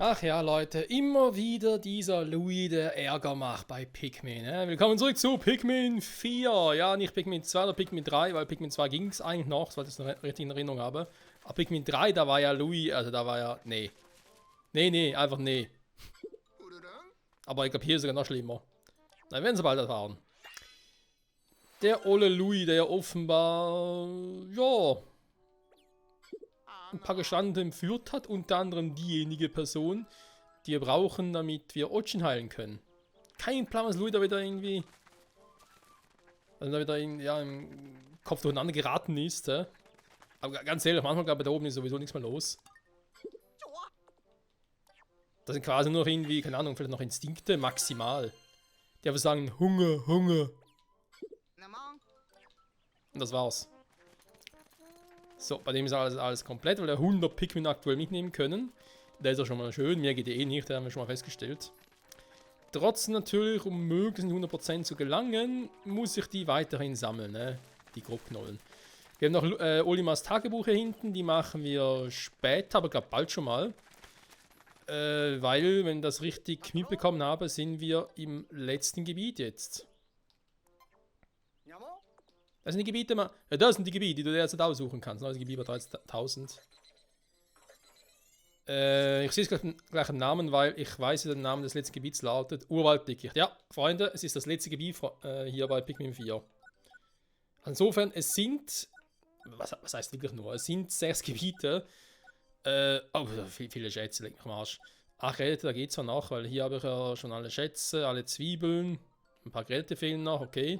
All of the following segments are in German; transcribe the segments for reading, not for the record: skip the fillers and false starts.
Ach ja, Leute, immer wieder dieser Louis, der Ärger macht bei Pikmin. Willkommen zurück zu Pikmin 4. Ja, nicht Pikmin 2 oder Pikmin 3, weil Pikmin 2 ging es eigentlich noch, weil ich das richtig in Erinnerung habe. Aber Pikmin 3, da war ja Louis, also da war ja, nee. Nee, einfach nee. Aber ich glaube, hier ist sogar noch schlimmer. Da werden sie bald erfahren. Der olle Louis, der offenbar, ja, ein paar Gestanden entführt hat, unter anderem diejenige Person, die wir brauchen, damit wir Otschin heilen können. Kein Plan, was Louis da wieder irgendwie, also da wieder ja, im Kopf durcheinander geraten ist. Aber ganz ehrlich, manchmal glaube ich, da oben ist sowieso nichts mehr los. Das sind quasi nur noch irgendwie, keine Ahnung, vielleicht noch Instinkte, maximal. Die einfach sagen, Hunger, Hunger. Und das war's. So, bei dem ist alles komplett, weil wir 100 Pikmin aktuell mitnehmen können. Der ist ja schon mal schön, mir geht eh nicht, das haben wir schon mal festgestellt. Trotzdem natürlich, um möglichst in 100% zu gelangen, muss ich die weiterhin sammeln, ne? Die Grobknollen. Wir haben noch Olimars Tagebuch hier hinten, die machen wir später, aber glaube bald schon mal. Weil, wenn ich das richtig mitbekommen habe, sind wir im letzten Gebiet jetzt. Das sind die Gebiete, ja, das sind die Gebiete, die du derzeit aussuchen kannst. Also Gebiet über 13.000. Ich sehe es gleich im Namen, weil ich weiß, wie der Name des letzten Gebiets lautet. Urwalddickicht. Ja, Freunde, es ist das letzte Gebiet hier bei Pikmin 4. Insofern, es sind, was heißt wirklich nur? Es sind 6 Gebiete. Oh, viele Schätze, leg mich am Arsch. Ach, Geräte, da geht zwar noch, weil hier habe ich ja schon alle Schätze, alle Zwiebeln. Ein paar Geräte fehlen noch, okay.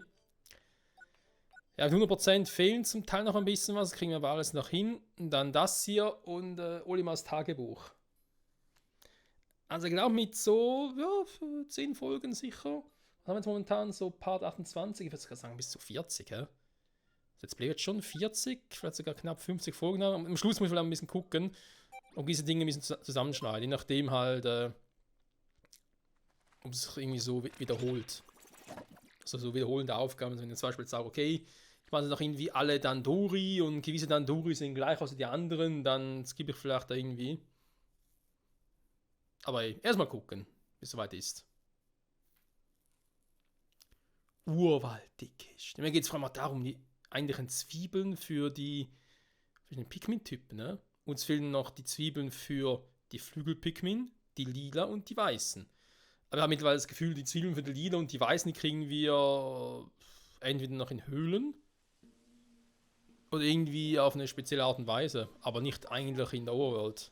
Ja, 100% fehlen zum Teil noch ein bisschen was, kriegen wir aber alles noch hin. Und dann das hier und Olimars Tagebuch. Also ich glaube mit so, ja, 10 Folgen sicher. Was haben wir jetzt momentan? So Part 28, ich würde sogar sagen bis zu 40, hä? Jetzt bleibt schon 40, vielleicht sogar knapp 50 Folgen haben. Am Schluss muss ich vielleicht ein bisschen gucken, ob diese Dinge ein bisschen zusammenschneiden, je nachdem halt, ob es sich irgendwie so wiederholt. Also so wiederholende Aufgaben, wenn ich zum Beispiel sage, okay, ich mache noch irgendwie alle Dandori und gewisse Dandori sind gleich als die anderen, dann skippe ich vielleicht da irgendwie. Aber erstmal gucken, bis es soweit ist. Urwalddickicht. Mir geht es vor allem darum, die eigentlichen Zwiebeln für den Pikmin-Typen. Ne? Uns fehlen noch die Zwiebeln für die Flügel-Pikmin, die lila und die weißen. Aber wir haben mittlerweile das Gefühl, die Zwiebeln für die lila und die weißen, die kriegen wir entweder noch in Höhlen oder irgendwie auf eine spezielle Art und Weise, aber nicht eigentlich in der Overworld.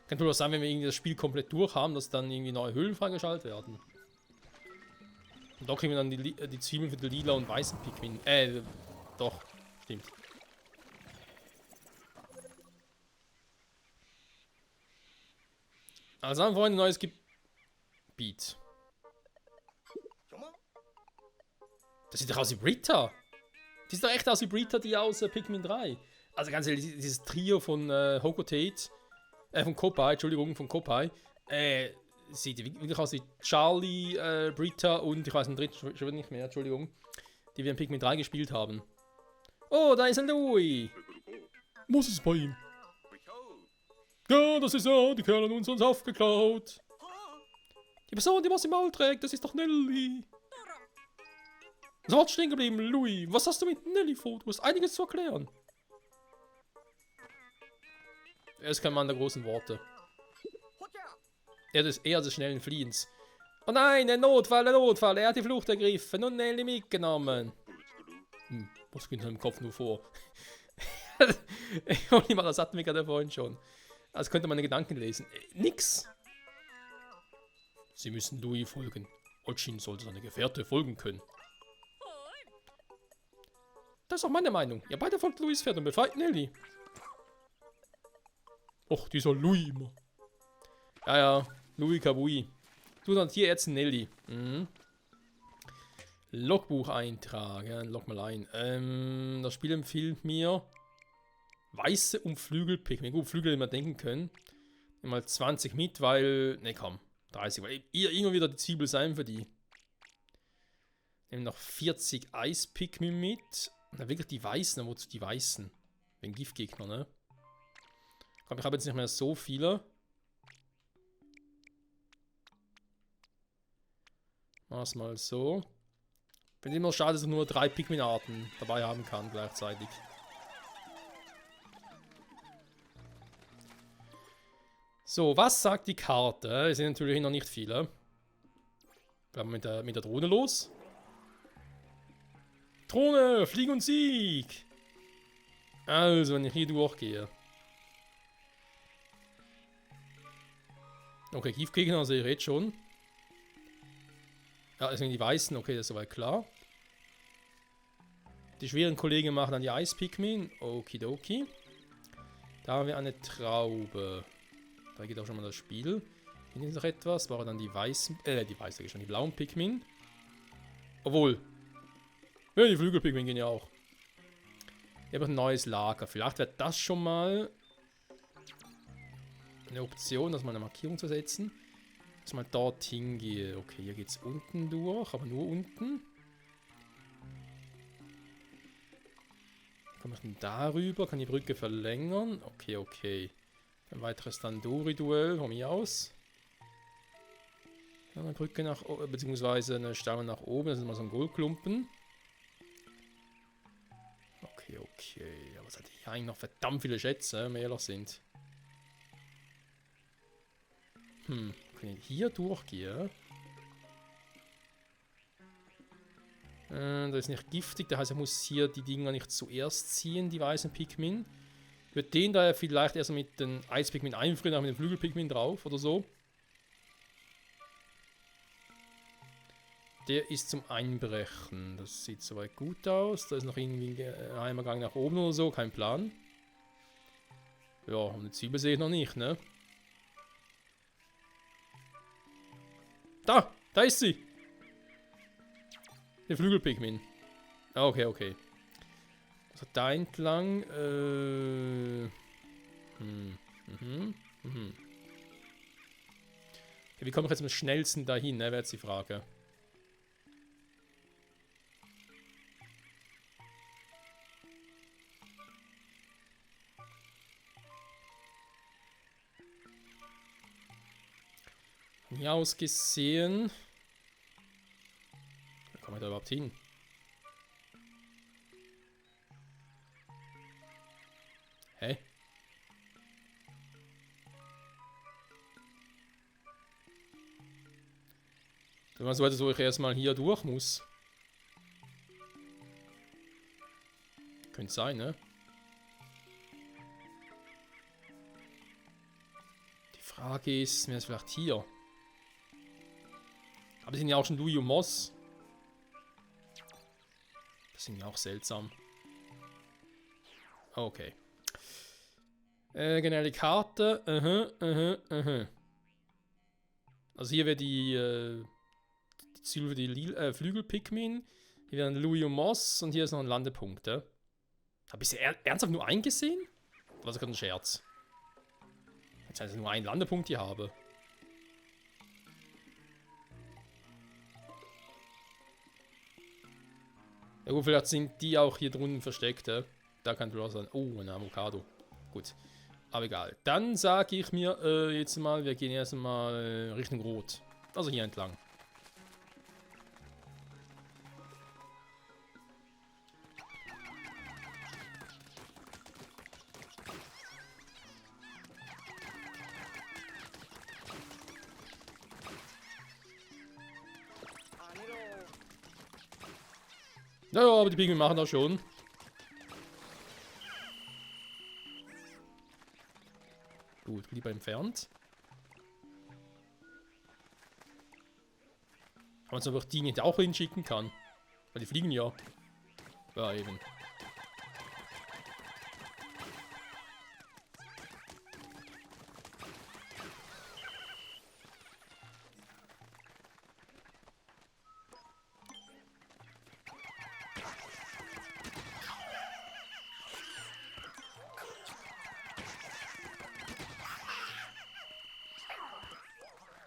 Kann durchaus sein, wenn wir irgendwie das Spiel komplett durch haben, dass dann irgendwie neue Höhlen freigeschaltet werden. Und da kriegen wir dann die Zwiebeln für die lila und weißen Pikmin. Doch, stimmt. Also haben wir ein neues Gebiet. Das sieht doch aus wie Britta. Die sieht doch echt aus wie Britta, die aus Pikmin 3. Also ganz ehrlich, dieses Trio von Hokotate, von Kopai, Entschuldigung, von Kopai, sieht wirklich aus wie Charlie, Britta und ich weiß den dritten schon wieder nicht mehr, Entschuldigung, die wir in Pikmin 3 gespielt haben. Oh, da ist ein Louis. Was ist bei ihm? Ja, das ist er, die Kerle haben uns Saft geklaut. Die Person, die was im Maul trägt, das ist doch Nelly. Sofort stehen geblieben, Louis. Was hast du mit Nelly vor? Du hast einiges zu erklären. Er ist kein Mann der großen Worte. Er ist eher des schnellen Fliehens. Oh nein, ein Notfall, er hat die Flucht ergriffen und Nelly mitgenommen. Was geht in seinem Kopf nur vor? Das hatten wir gerade vorhin schon. Als könnte man die Gedanken lesen. Nix. Sie müssen Louis folgen. Otschin sollte seine Gefährte folgen können. Das ist auch meine Meinung. Ihr beide folgt Louis Pferd und befreit Nelly. Och, dieser Louis immer. Ja, Louis Kabui. Du hast hier jetzt Nelly. Logbuch eintragen. Log mal ein. Das Spiel empfiehlt mir weiße und Flügel-Pikmin. Gut, Flügel immer denken können. Nimm mal 20 mit, weil. Ne, komm. 30. Weil ihr immer wieder die Zwiebel sein für die. Nehmen noch 40 Eis-Pikmin mit. Na, wirklich die Weißen. Wozu die Weißen? Wegen Giftgegner, ne? Komm, ich habe jetzt nicht mehr so viele. Mach's mal so. Finde immer schade, dass ich nur 3 Pikmin-Arten dabei haben kann gleichzeitig. So, was sagt die Karte? Es sind natürlich noch nicht viele. Bleiben wir mit der Drohne los. Drohne, Flieg und Sieg! Also, wenn ich hier durchgehe. Okay, Giftgegner sehe ich jetzt schon. Ja, das sind die Weißen, okay, das ist soweit klar. Die schweren Kollegen machen dann die Eis-Pikmin. Okidoki. Da haben wir eine Traube. Da geht auch schon mal das Spiel. Hier ist noch etwas. Waren dann die weißen, die blauen Pikmin. Obwohl. Ja, die Flügelpikmin gehen ja auch. Ich habe ein neues Lager. Vielleicht wäre das schon mal eine Option, dass mal eine Markierung zu setzen. Dass mal dorthin gehe. Okay, hier geht es unten durch, aber nur unten. Komme ich denn darüber? Kann die Brücke verlängern? Okay, okay. Ein weiteres Tandoori-Duell von mir aus. Eine Brücke nach oben, beziehungsweise eine Stange nach oben. Das ist mal so ein Goldklumpen. Okay, okay. Aber es hat hier eigentlich noch verdammt viele Schätze, wenn wir ehrlich sind. Kann ich hier durchgehen? Das ist nicht giftig, das heißt, ich muss hier die Dinger nicht zuerst ziehen, die weißen Pikmin. Ich würde den da vielleicht erst mit den Eispikmin einfrieren, dann mit dem Flügelpikmin drauf oder so. Der ist zum Einbrechen. Das sieht soweit gut aus. Da ist noch irgendwie ein Heimergang nach oben oder so, kein Plan. Ja, und eine Zwiebel sehe ich noch nicht, ne? Da ist sie! Der Flügelpigmin. Okay, okay. Also da entlang. Okay, wie komme ich jetzt am schnellsten dahin, ne? Wäre jetzt die Frage. Von hier aus gesehen. Wie komme ich da überhaupt hin? Hä? Wenn man so etwas, wo ich erstmal hier durch muss. Könnte sein, ne? Die Frage ist, wer ist vielleicht hier? Aber das sind ja auch schon Louis und Moss. Das sind ja auch seltsam. Okay. Genau, die Karte. Also hier wäre die Ziel für die Flügel-Pikmin. Hier wären Louis und Moss und hier ist noch ein Landepunkt. Ja? Habe ich sie ernsthaft nur eingesehen? Oder war das gerade ein Scherz? Jetzt heißt es nur einen Landepunkt hier habe. Ja gut, vielleicht sind die auch hier drunten versteckt. Ja? Da kann du auch sein. Oh, ein Avocado. Gut. Aber egal. Dann sage ich mir jetzt mal, wir gehen erstmal Richtung Rot. Also hier entlang. Ja, aber die Pigmen machen das schon. Gut, lieber entfernt. Aber man einfach die nicht auch hinschicken kann. Weil die fliegen ja. Ja, eben.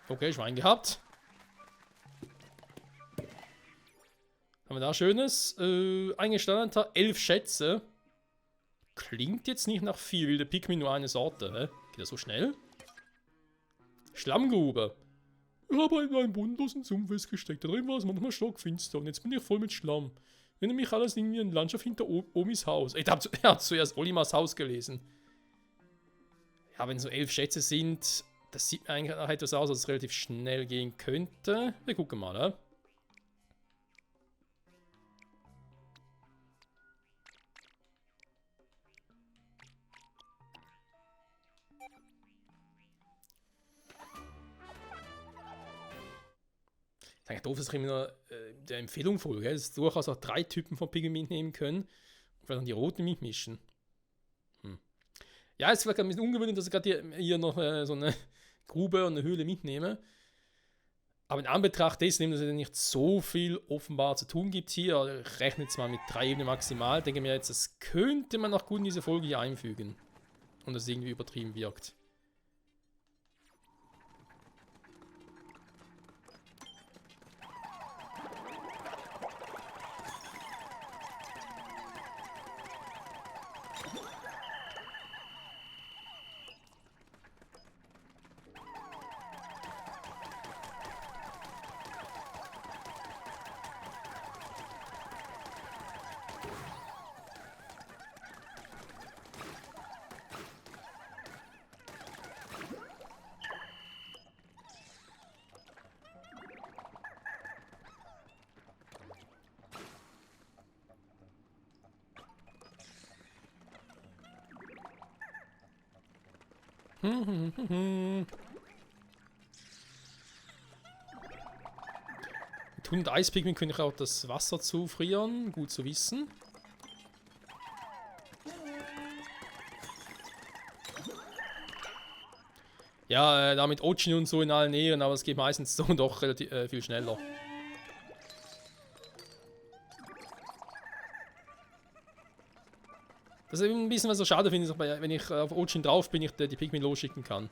Okay, Schwein gehabt. Haben wir da Schönes? Eingestanden, 11 Schätze. klingt jetzt nicht nach viel wilde Pikmin, nur eine Sorte. Hä? Geht das so schnell? Schlammgrube. Ich habe in einem bodenlosen Sumpf festgesteckt. Da drin war es manchmal stockfinster und jetzt bin ich voll mit Schlamm. Erinnere mich alles irgendwie an die Landschaft hinter Omis Haus. Er hat zuerst Olimars Haus gelesen. Ja, wenn so 11 Schätze sind, das sieht mir eigentlich nach etwas aus, als es relativ schnell gehen könnte. Wir gucken mal, ne? Das ist eigentlich doof, dass ich immer nur der Empfehlung folge. Es ist durchaus auch 3 Typen von Pikmin mitnehmen können und vielleicht dann die roten mitmischen. Ja, es ist vielleicht ein bisschen ungewöhnlich, dass ich gerade hier noch so eine Grube und eine Höhle mitnehme. Aber in Anbetracht dessen, dass es nicht so viel offenbar zu tun gibt hier, ich rechne jetzt mal mit 3 Ebenen maximal, denke mir jetzt, das könnte man noch gut in diese Folge hier einfügen. Und das irgendwie übertrieben wirkt. Mit 100 Eispigment könnte ich auch das Wasser zufrieren. Gut zu wissen. Ja, da mit Ochin und so in allen Ehren, aber es geht meistens so doch relativ viel schneller. Das ist ein bisschen was so schade finde, wenn ich auf Ochin drauf bin, ich die Pikmin losschicken kann.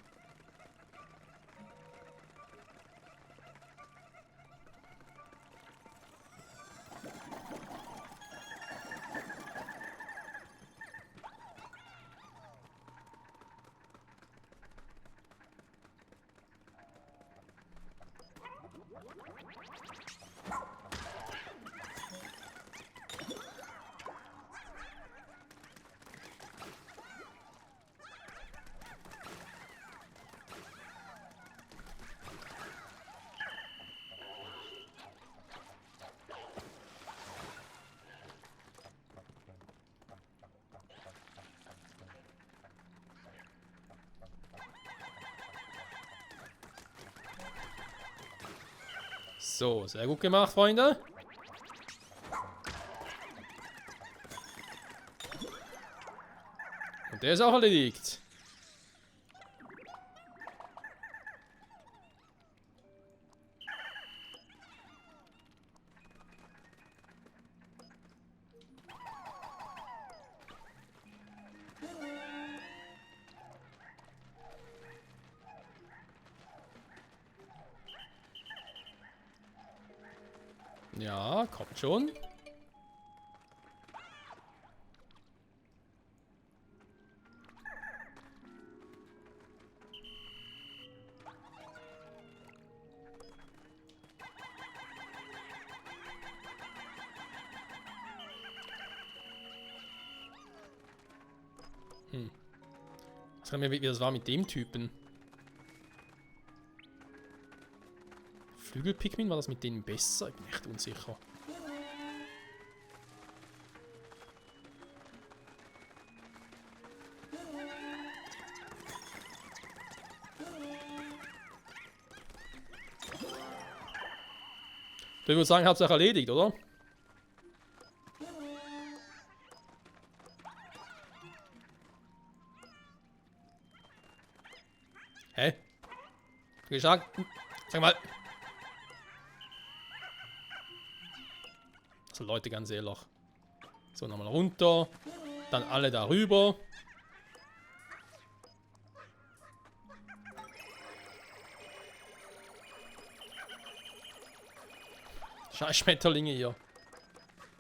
So, sehr gut gemacht, Freunde. Und der ist auch erledigt. Ja, kommt schon. Ich weiß nicht mehr, wie das war mit dem Typen. Flügelpikmin, war das mit denen besser? Ich bin echt unsicher. Ich würde sagen, Hauptsache erledigt, oder? Hä? Gesagt? Sag mal. Also Leute, ganz ehrlich. So, nochmal runter. Dann alle darüber. Scheiß Schmetterlinge hier.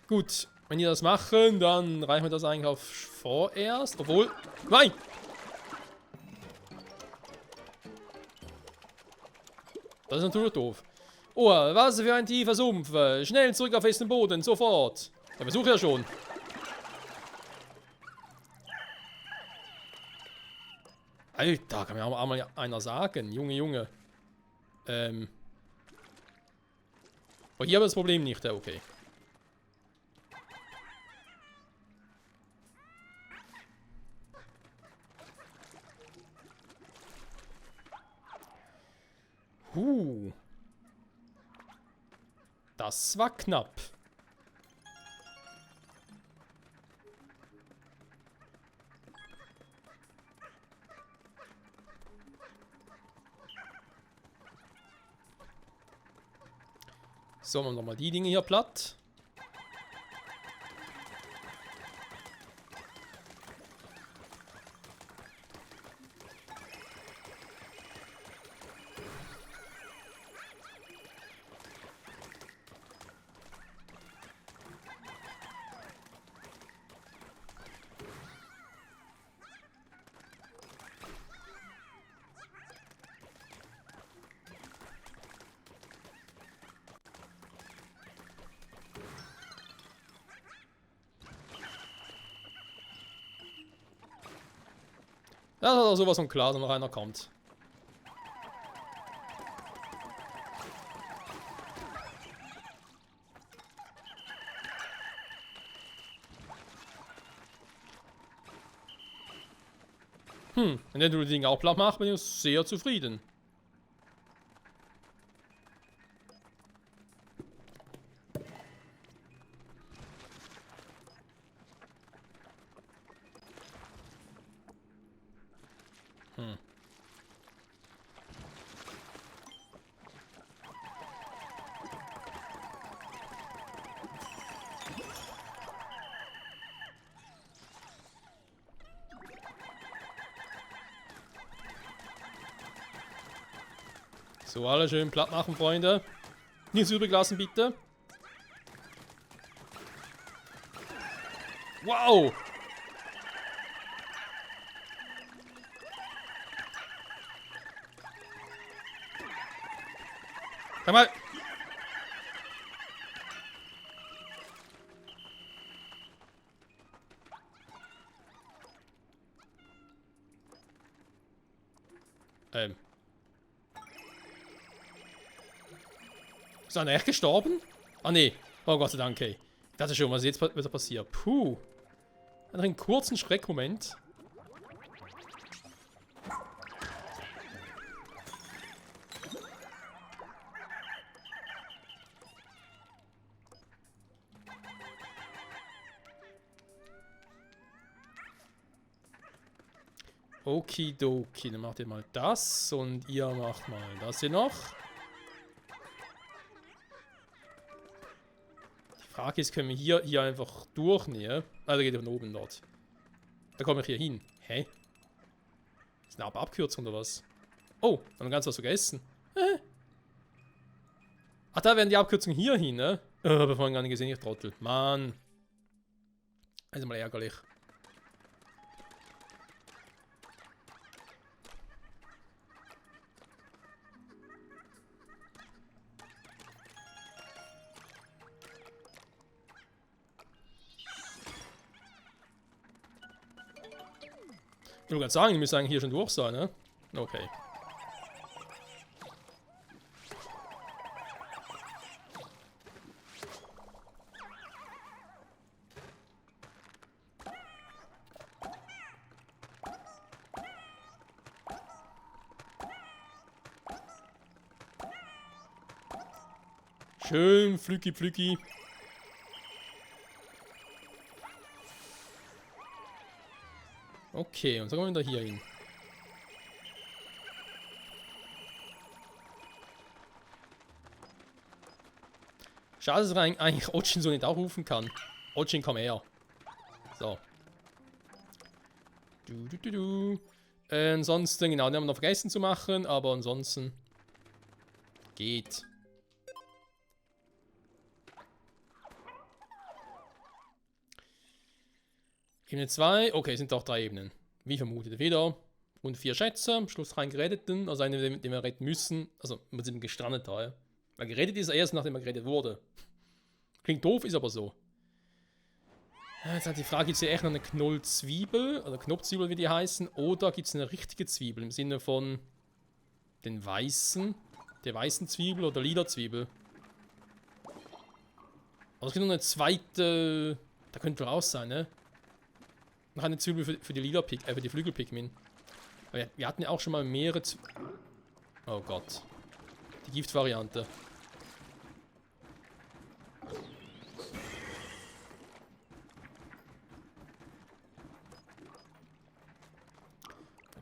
Gut. Wenn die das machen, dann reichen wir das eigentlich auf vorerst. Obwohl... Nein! Das ist natürlich doof. Oh, was für ein tiefer Sumpf. Schnell zurück auf festen Boden, sofort. Der Besuch ja schon. Alter, kann mir auch mal einer sagen. Junge, Junge. Aber hier haben wir das Problem nicht, ja, okay. Das war knapp. So, machen wir nochmal die Dinge hier platt. Das ist auch sowas von klar, dass noch einer kommt. Wenn der die Dinge auch platt macht, bin ich sehr zufrieden. So, alle schön platt machen, Freunde. Nichts übrig lassen, bitte. Wow! Komm mal! Ist einer echt gestorben? Ah, nee. Oh Gott sei Dank, okay. Ich dachte schon, was jetzt wieder passiert. Puh. Noch einen kurzen Schreckmoment. Okidoki, dann macht ihr mal das und ihr macht mal das hier noch. Die Frage ist, können wir hier einfach durchnehmen? Ah, da geht von oben dort. Da komme ich hier hin. Hä? Ist eine Abkürzung oder was? Oh, haben wir ganz was vergessen. Ach, da werden die Abkürzungen hier hin, ne? Hab ich vorhin gar nicht gesehen, ich Trottel. Mann. Also mal ärgerlich. Ich wollte gerade sagen, die müssen eigentlich hier schon durch sein, ne? Okay. Schön flüggi flüggi. Okay, und dann kommen wir da hier hin. Schade, dass ich eigentlich Ochin so nicht auch rufen kann. Ochin, komm her. So. Ansonsten, genau, den haben wir noch vergessen zu machen, aber ansonsten geht. Ebene 2, okay, sind doch 3 Ebenen. Wie vermutet, wieder rund 4 Schätze, am Schluss rein geretteten, also einen, den wir retten müssen, also mit dem gestrandet da, ja. Weil gerettet ist er erst, nachdem er gerettet wurde. Klingt doof, ist aber so. Ja, jetzt hat die Frage, gibt es hier echt noch eine Knollzwiebel, oder Knopfzwiebel, wie die heißen, oder gibt es eine richtige Zwiebel, im Sinne von den weißen, der weißen Zwiebel oder lila Zwiebel. Aber es gibt noch eine zweite, da könnte raus sein, ne? Noch eine Zwiebel für die lila für die Flügelpigmin. Wir hatten ja auch schon mal mehrere Oh Gott. Die Giftvariante.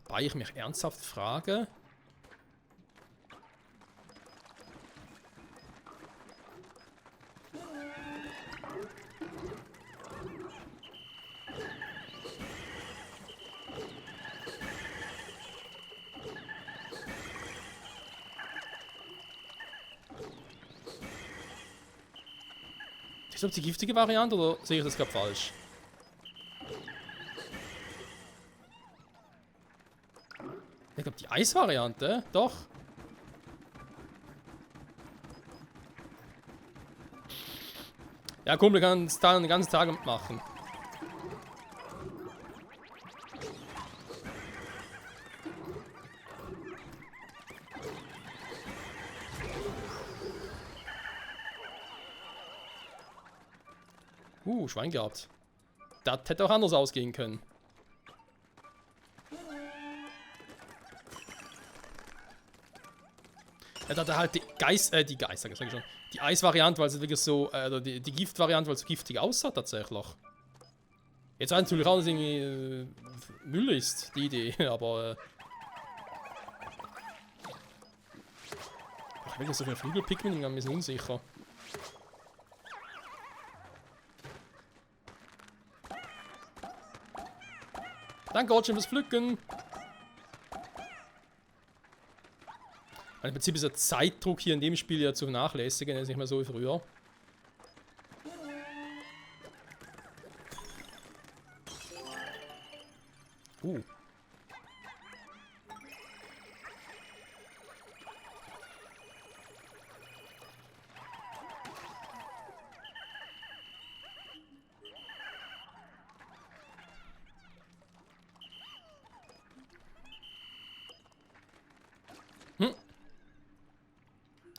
Wobei ich mich ernsthaft frage. Ist das die giftige Variante oder sehe ich das gerade falsch? Ich glaube, die Eisvariante, doch. Ja, Kumpel kann es da den ganzen Tag machen. Schwein gehabt. Das hätte auch anders ausgehen können. Ja, da hat er halt die Geister, sag ich schon. Die Eisvariante, weil es wirklich so, die Giftvariante, weil es so giftig aussah tatsächlich. Jetzt weiß natürlich auch, dass es irgendwie Müll ist, die Idee, aber ich will nicht so viel Flügelpigment, ich bin ein bisschen unsicher. Danke, Gottchen, fürs Pflücken. Im Prinzip ist der Zeitdruck hier in dem Spiel ja zu vernachlässigen, er ist nicht mehr so wie früher.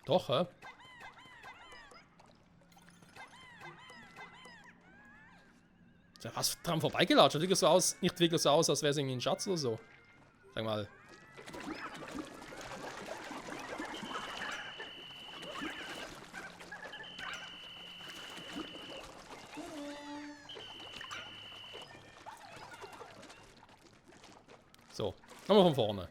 Doch, hä? Ist ja was dran vorbeigelatscht. Sieht so aus, nicht wirklich so aus, als wäre es irgendwie ein Schatz oder so. Sag mal. So, nochmal von vorne.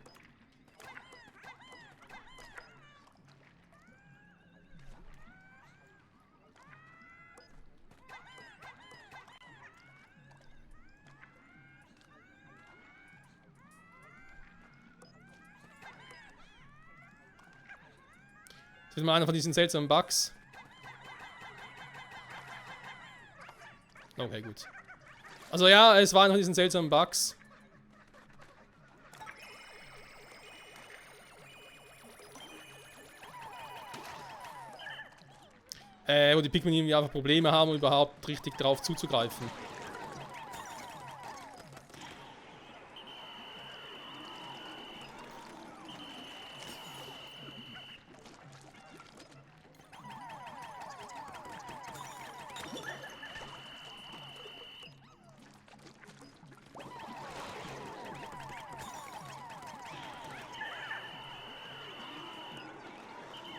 Das ist mal einer von diesen seltsamen Bugs. Okay, gut. Also ja, es war einer von diesen seltsamen Bugs. Wo die Pikmin irgendwie einfach Probleme haben, um überhaupt richtig drauf zuzugreifen.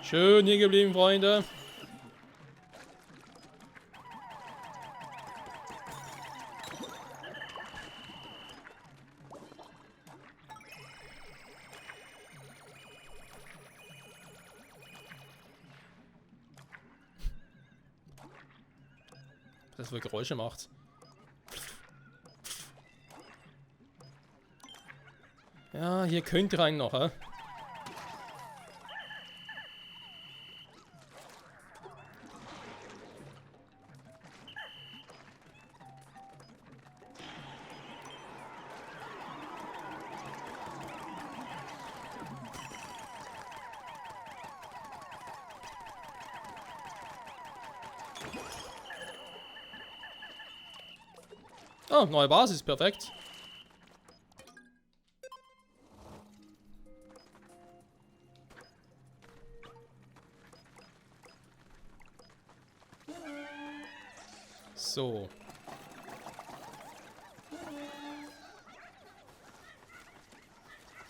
Schön hier geblieben, Freunde. Was das für Geräusche macht. Ja, hier könnte rein noch, hä? Ah, neue Basis, perfekt. So.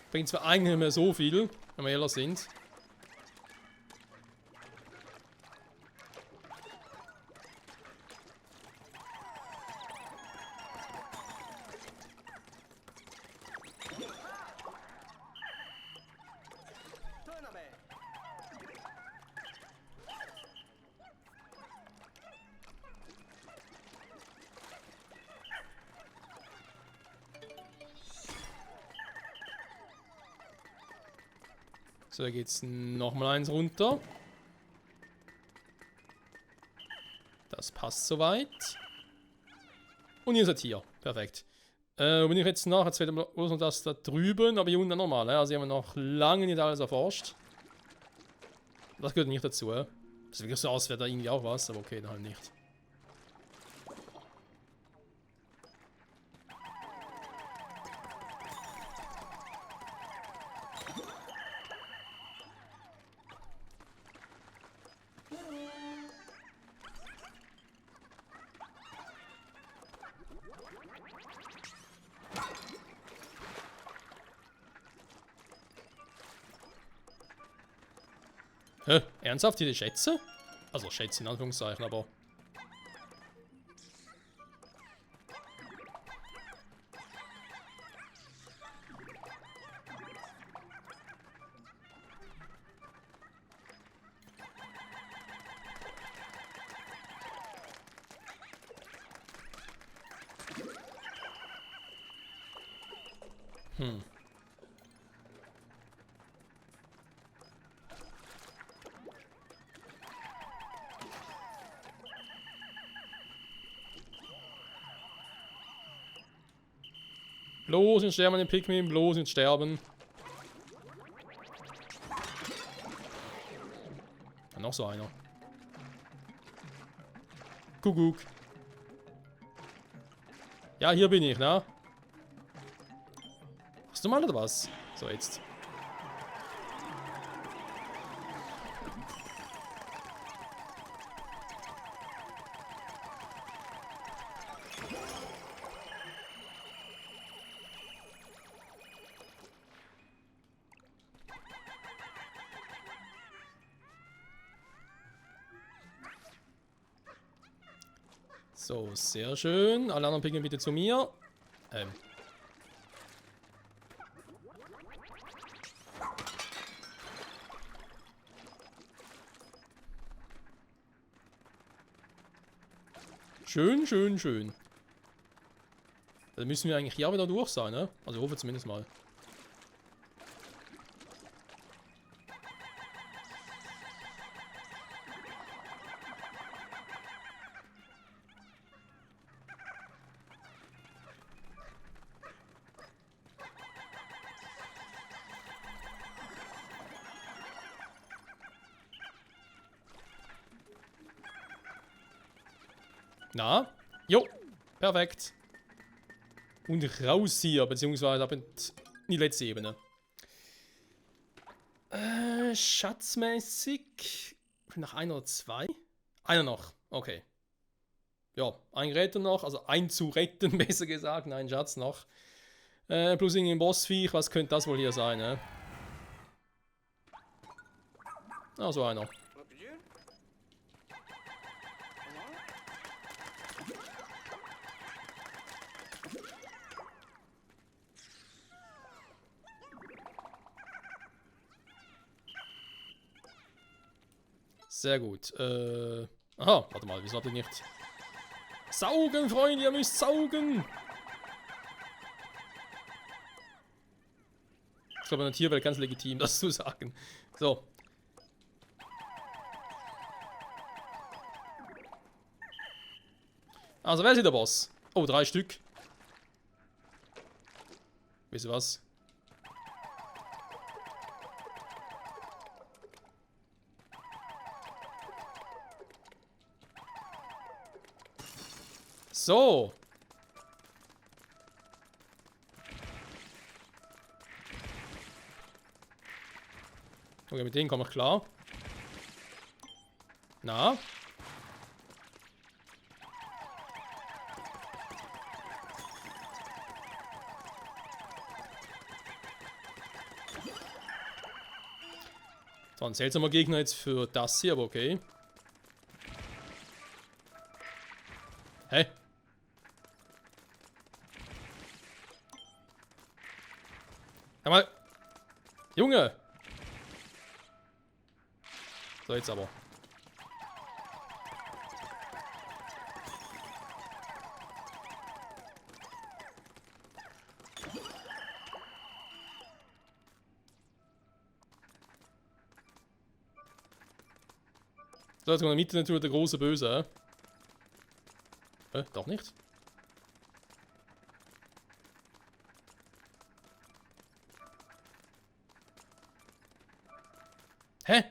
Bringt zwar eigentlich nicht mehr so viel, wenn wir ehrlich sind. So, da geht's nochmal eins runter. Das passt soweit. Und ihr seid hier. Perfekt. Wenn ich jetzt nach, jetzt wird bloß noch das da drüben, aber hier unten nochmal. Also hier haben wir noch lange nicht alles erforscht. Das gehört nicht dazu. Das sieht wirklich so aus, wäre da irgendwie auch was, aber okay, dann halt nicht. Ernsthaft, diese Schätze? Also Schätze in Anführungszeichen, aber... Bloß nicht sterben, den Pikmin, bloß nicht sterben. Noch so einer. Kuckuck. Ja, hier bin ich, ne? Hast du mal oder was? So, jetzt. So, sehr schön. Alle anderen Pikmin bitte zu mir. Schön, schön, schön. Dann müssen wir eigentlich hier wieder durch sein, ne? Also ich hoffe zumindest mal. Na? Jo, perfekt. Und raus hier, beziehungsweise ab in die letzte Ebene. Schatzmäßig. Nach einer oder zwei? Einer noch, okay. Ja, ein Retter noch, also ein zu retten, besser gesagt. Nein, Schatz noch. Plus irgendein Bossviech, was könnte das wohl hier sein, ne? Ah, so einer. Sehr gut. Aha, warte mal, wieso habt ihr nicht... Saugen, Freunde, ihr müsst saugen! Ich glaube, eine Tierwelt ganz legitim, das zu sagen. So. Also, wer ist hier der Boss? Oh, 3 Stück. Wisst ihr was? So. Okay, mit denen komme ich klar. Na? Das war ein seltsamer Gegner jetzt für das hier, aber okay. Hä? Hör mal. Junge! So, jetzt aber. So, jetzt kommt in der Mitte natürlich der große Böse. Doch nicht. Hä?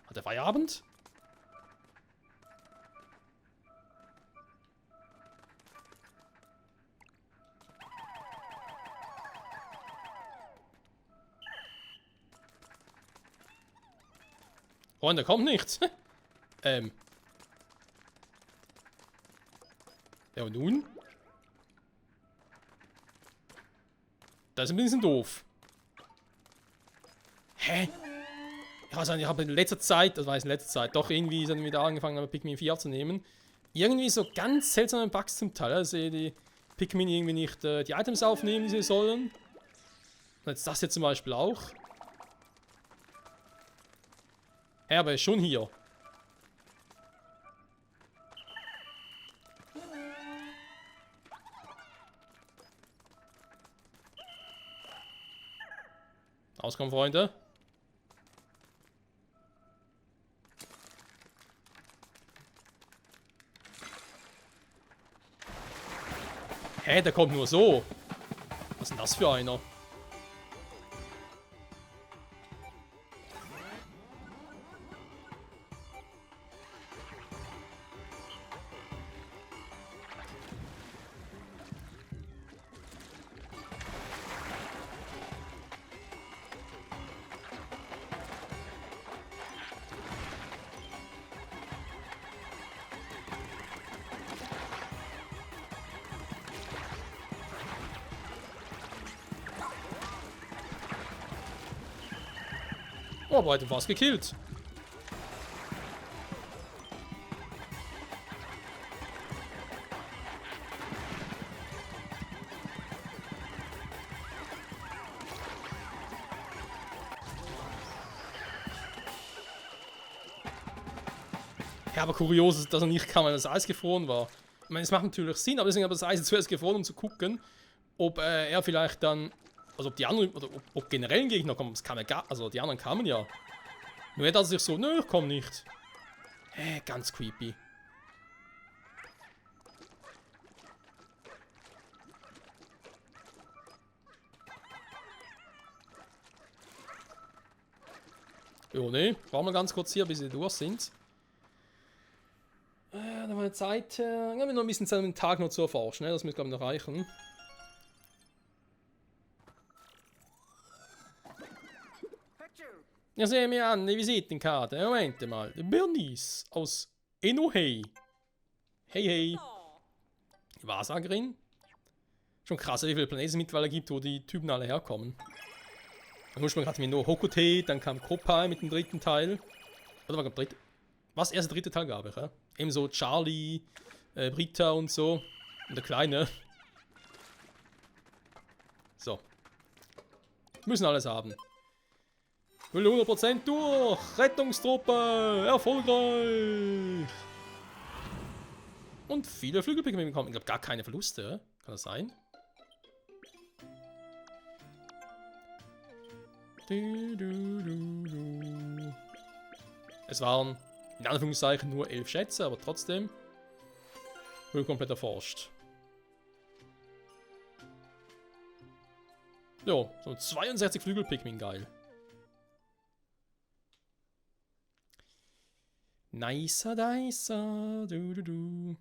Hat er Feierabend? Oh, und da kommt nichts. Ja, und nun? Das ist ein bisschen doof. Hä? Ich habe in letzter Zeit, das war in letzter Zeit, doch irgendwie sind wir wieder angefangen, aber Pikmin 4 aufzunehmen. Irgendwie so ganz seltsame Bugs zum Teil. Also die Pikmin irgendwie nicht die Items aufnehmen, die sie sollen. Und jetzt das hier zum Beispiel auch. Hä, aber er ist schon hier. Auskommen, Freunde. Hä, der kommt nur so. Was ist denn das für einer? Oh, aber heute war es gekillt. Ja, aber kurios ist, dass er nicht kam, weil das Eis gefroren war. Ich meine, es macht natürlich Sinn, aber deswegen habe ich das Eis zuerst gefroren, um zu gucken, ob er vielleicht dann, also ob die anderen, oder ob generell ein Gegner kommt. Das kam ja gar, also die anderen kamen ja. Nur er dachte sich so, nö, ich komm nicht. Ganz creepy. Jo, ne, brauchen wir ganz kurz hier, bis sie durch sind. Dann haben wir Zeit, ja, wir noch ein bisschen Zeit, um den Tag noch zu erforschen, ne? Das müsste, glaube ich, noch reichen. Ja, sehen wir an, die Visitenkarte. Moment mal. Bernice aus Enohei. Hey, hey. Die Wahrsagerin. Schon krass, wie viele Planeten es mittlerweile gibt, wo die Typen alle herkommen. Dann muss man gerade nur Hokotei, dann kam Kopai mit dem dritten Teil. Oder war der dritte? Was? Erst der dritte Teil gab ich, ja? Ebenso Charlie, Britta und so. Und der Kleine. So. Müssen alles haben. Will 100% durch! Rettungstruppe! Erfolgreich! Und viele Flügelpigmente bekommen. Ich glaube, gar keine Verluste. Kann das sein? Es waren in Anführungszeichen nur 11 Schätze, aber trotzdem wohl komplett erforscht. Jo, so 62 Flügelpigmin, geil. Nicer, dicer, du, du, du.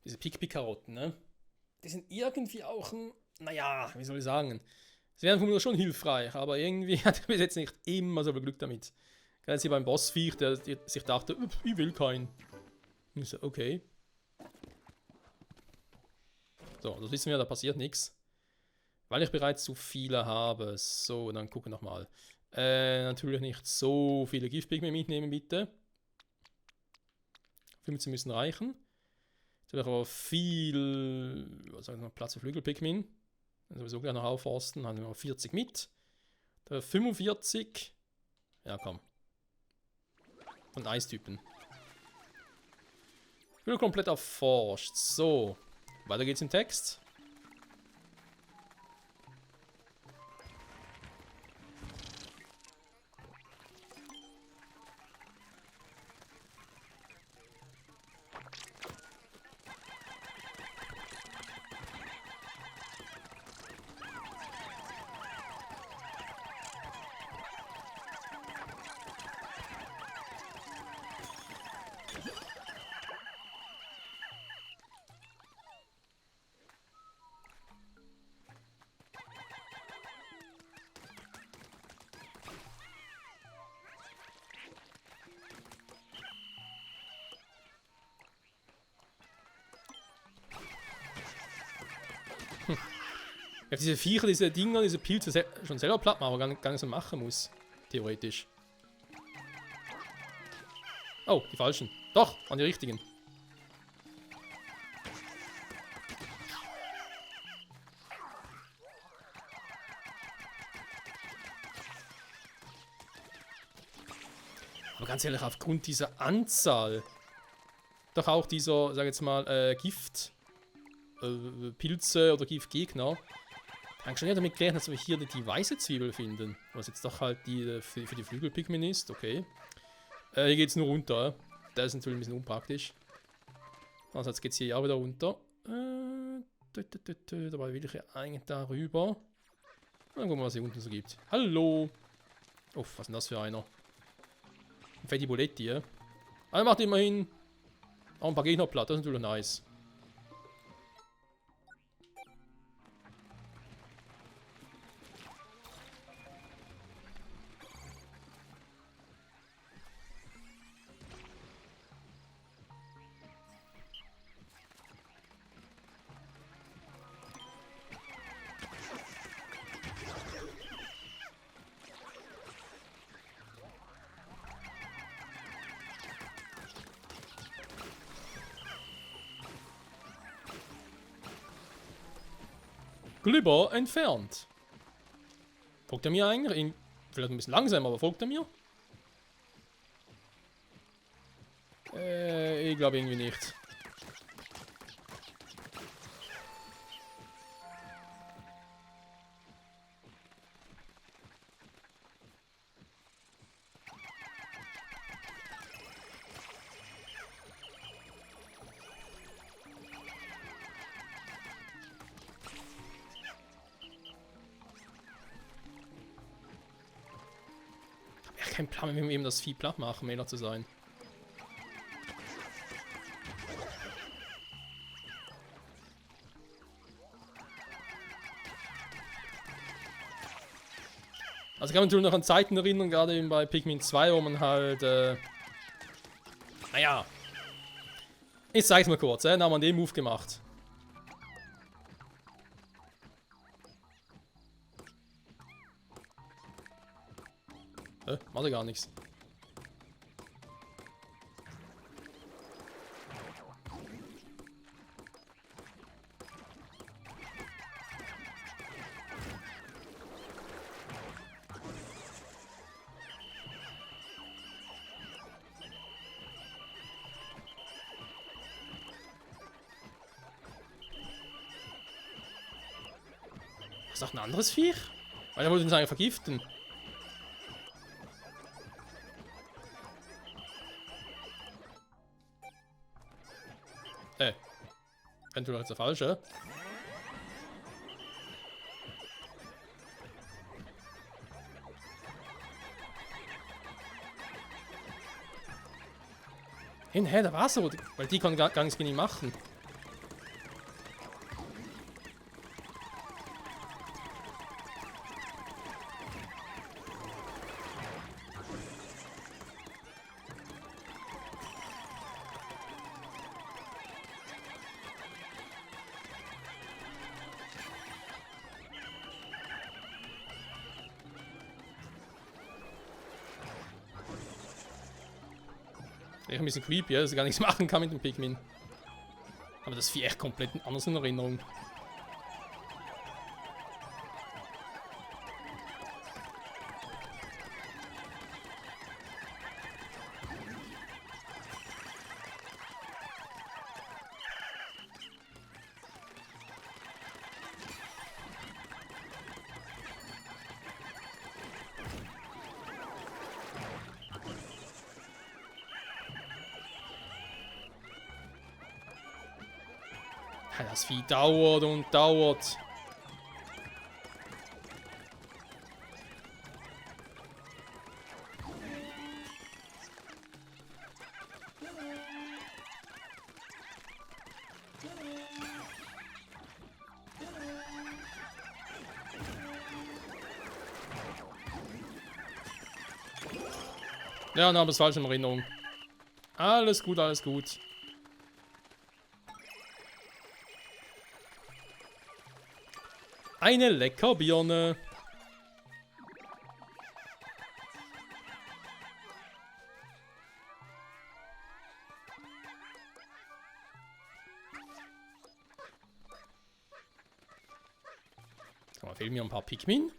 Diese Pick-Pick-Karotten, ne? Die sind irgendwie auch ein, naja, wie soll ich sagen, sie wären von mir schon hilfreich, aber irgendwie hatte ich bis jetzt nicht immer so viel Glück damit. Gerade wie beim Bossviech, der sich dachte, ich will keinen. Und ich so, okay. So, das wissen wir, da passiert nichts. Weil ich bereits zu viele habe. So, dann gucken wir nochmal. Natürlich nicht so viele Giftpigmente mitnehmen, bitte. 15 müssen reichen. Natürlich aber viel, was sagen wir, Platz für Flügelpigment. Also sowieso gleich noch aufforsten, haben wir noch 40 mit. Da 45. Ja, komm. Und Eistypen. Ich bin komplett erforscht. So. Weiter geht's im Text. Ja, diese Viecher, diese Dinger, diese Pilze schon selber platt machen, aber gar nicht so machen muss. Theoretisch. Oh, die falschen. Doch, waren die richtigen. Aber ganz ehrlich, aufgrund dieser Anzahl, doch auch dieser, sag jetzt mal, Gift, Pilze oder Giftgegner, kann ich schon eher damit gerechnet, dass wir hier die weiße Zwiebel finden. Was jetzt doch halt die für die Flügelpigment ist, okay. Hier geht's nur runter. Das ist natürlich ein bisschen unpraktisch. Also jetzt geht's hier ja wieder runter. Dabei will ich ja eigentlich da rüber. Dann gucken wir, was hier unten so gibt. Hallo! Oh, was ist denn das für einer? Ein Fetti Boletti, ja? Aber macht immerhin auch ein paar Gegner platt, das ist natürlich nice. Glibber entfernt. Folgt er mir eigentlich? Vielleicht ein bisschen langsam, aber folgt er mir? Ich glaube irgendwie nicht. Kein Plan, wie wir eben das Vieh platt machen, um ehrlich zu sein. Also kann man natürlich noch an Zeiten erinnern, gerade eben bei Pikmin 2, wo man halt, naja. Ich zeig's mal kurz, dann haben wir den Move gemacht. Macht ja gar nichts. Was sagt ein anderes Viech? Weil er wollte uns eigentlich vergiften. Eventuell jetzt der falsche. Hä, da war so, weil die kann gar nichts gegen ihn machen. Echt ein bisschen creepy, ja, dass er gar nichts machen kann mit dem Pikmin. Aber das Vieh echt komplett anders in Erinnerung. Das Vieh dauert und dauert. Ja, na, aber es ist falsch in Erinnerung. Alles gut, alles gut. Eine Leckerbirne. Da fehlen mir ein paar Pikmin.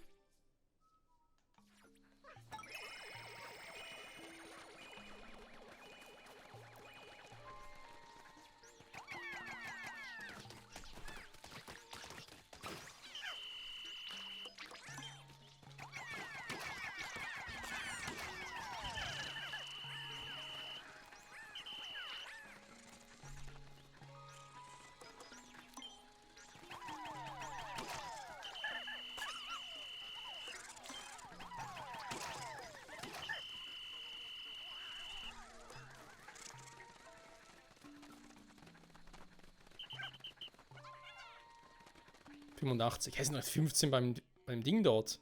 ...85. Hä, sind noch 15 beim Ding dort?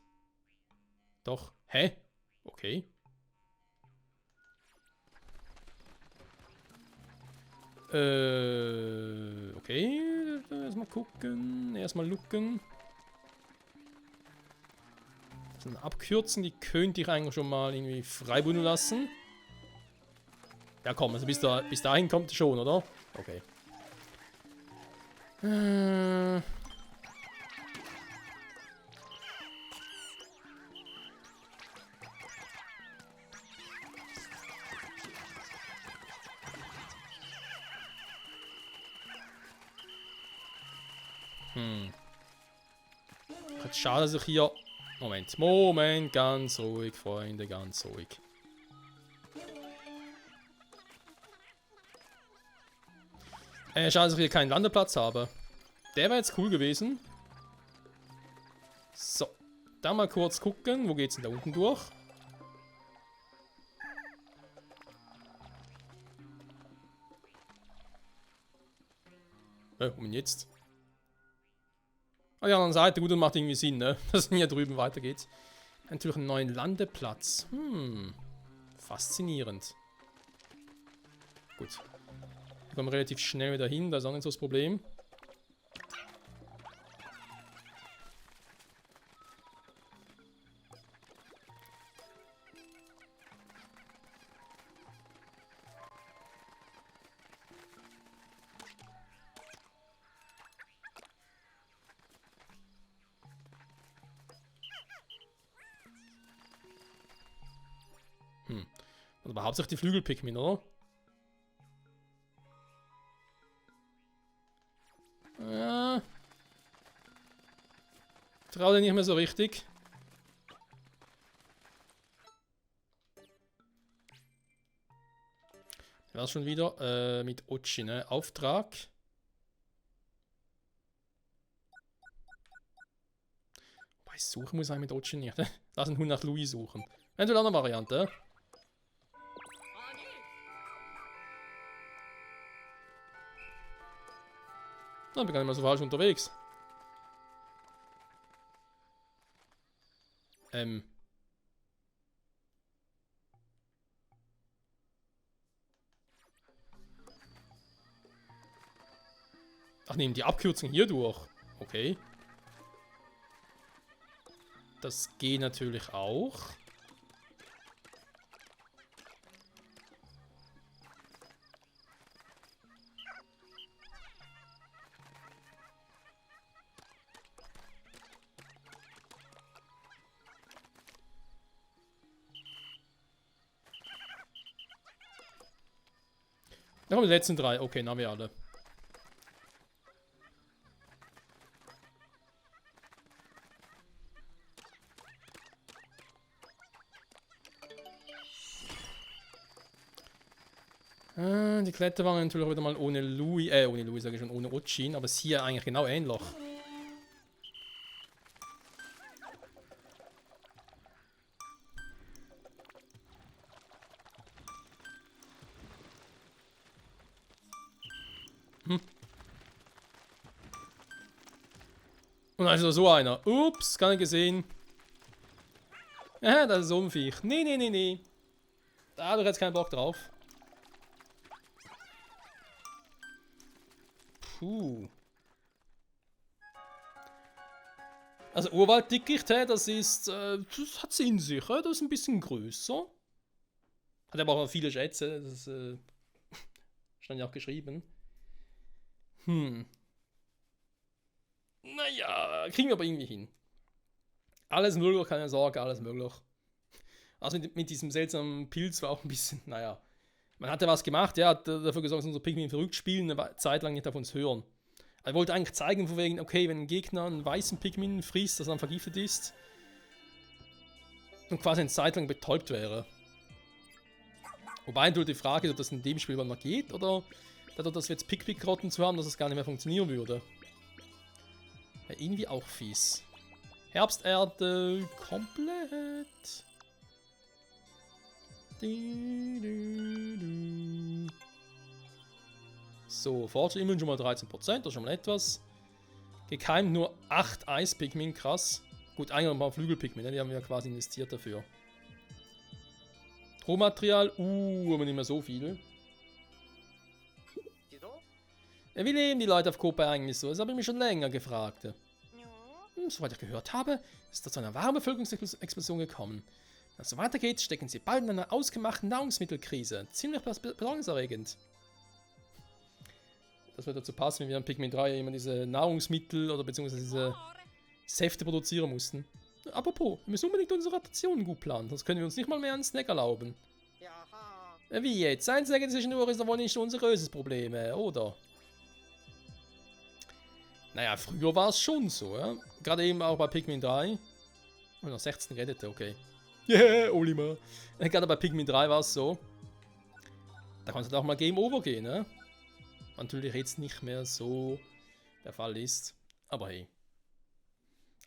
Doch. Hä? Okay. Okay. Erstmal gucken. Erstmal looken. Dann abkürzen. Die könnte ich eigentlich schon mal irgendwie freibunden lassen. Ja komm, also bis dahin kommt es schon, oder? Okay. Schade, dass ich hier... Moment, ganz ruhig, Freunde, ganz ruhig. Schade, dass ich hier keinen Landeplatz habe. Der wäre jetzt cool gewesen. So, da mal kurz gucken, wo geht's denn da unten durch? Und jetzt? An der anderen Seite, gut, und macht irgendwie Sinn, ne? Dass es hier drüben weitergeht. Natürlich einen neuen Landeplatz. Faszinierend. Gut. Wir kommen relativ schnell wieder hin, da ist auch nicht so das Problem. Aber hauptsächlich die Flügel-Pikmin, oder? Ja. Trau dir nicht mehr so richtig. War schon wieder mit Ochi, ne? Auftrag. Ich suchen muss ich mit Ochin nicht. Lass einen Hund nach Louis suchen. Eventuell eine andere Variante. Dann bin ich gar nicht mehr so falsch unterwegs. Ach, nehmen die Abkürzung hier durch. Okay. Das geht natürlich auch. Da kommen die letzten 3. Okay, na wir alle. Die Kletter waren natürlich wieder mal ohne Louis, sage ich schon, ohne Ochin, aber es ist hier eigentlich genau ähnlich. Und dann ist da so einer. Ups, gar nicht gesehen. Das ist so ein Viech. Nee. Da hat er jetzt keinen Bock drauf. Puh. Also Urwalddickicht, das ist, das hat sie in sich, das ist ein bisschen größer. Hat aber auch viele Schätze, das stand ja auch geschrieben. Naja, kriegen wir aber irgendwie hin. Alles möglich, keine Sorge, alles möglich. Also mit diesem seltsamen Pilz war auch ein bisschen, naja. Man hatte was gemacht, ja, hat dafür gesorgt, dass unsere Pikmin verrückt spielen, eine Zeit lang nicht auf uns hören. Er wollte eigentlich zeigen, von wegen, okay, wenn ein Gegner einen weißen Pikmin frisst, dass er dann vergiftet ist und quasi eine Zeit lang betäubt wäre. Wobei natürlich die Frage ist, ob das in dem Spiel noch geht oder dadurch, dass wir jetzt Pick-Pick-Rotten zu haben, dass es gar nicht mehr funktionieren würde. Ja, irgendwie auch fies. Herbsternte komplett. So, Fortschritt immerhin schon mal 13%, das ist schon mal etwas. Gekeimt nur 8 Eis-Pikmin, krass. Gut, eigentlich noch ein paar Flügel-Pikmin, ne? Die haben wir ja quasi investiert dafür. Rohmaterial, aber nicht mehr so viel. Wie leben die Leute auf Kopa eigentlich so? Das habe ich mich schon länger gefragt. Soweit ich gehört habe, ist da zu einer wahren Bevölkerungsexplosion gekommen. Wenn es so weitergeht, stecken sie bald in einer ausgemachten Nahrungsmittelkrise. Ziemlich besorgniserregend. Das wird dazu passen, wenn wir in Pikmin 3 immer diese Nahrungsmittel oder beziehungsweise diese Säfte produzieren mussten. Apropos, wir müssen unbedingt unsere Rationen gut planen, sonst können wir uns nicht mal mehr einen Snack erlauben. Wie jetzt? Ein Snack zwischen Uhr ist doch wohl nicht unser größtes Problem, oder? Naja, früher war es schon so, ja. Gerade eben auch bei Pikmin 3. Und noch 16 Reddete, okay. Yeah, Olimar. Gerade bei Pikmin 3 war es so. Da kann es halt auch mal Game Over gehen, ne? Natürlich jetzt nicht mehr so der Fall ist. Aber hey.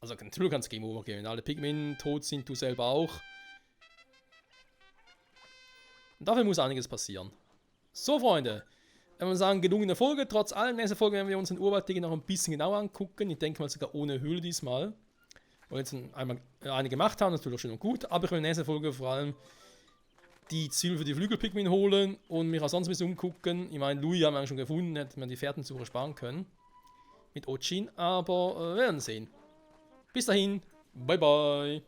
Also natürlich kann es Game Over gehen. Wenn alle Pikmin tot sind, du selber auch. Und dafür muss einiges passieren. So, Freunde. Wenn wir sagen, gelungene Folge. Trotz allem, nächste Folge werden wir uns den Urwalddicke noch ein bisschen genauer angucken. Ich denke mal sogar ohne Höhle diesmal. Weil wir jetzt einmal eine gemacht haben, natürlich schön und gut. Aber ich will in der nächsten Folge vor allem die Ziele für die Flügelpikmin holen und mich auch sonst ein bisschen umgucken. Ich meine, Louis haben wir eigentlich schon gefunden, hätte man die Fährtensuche sparen können. Mit Ochin, aber wir werden sehen. Bis dahin, bye bye.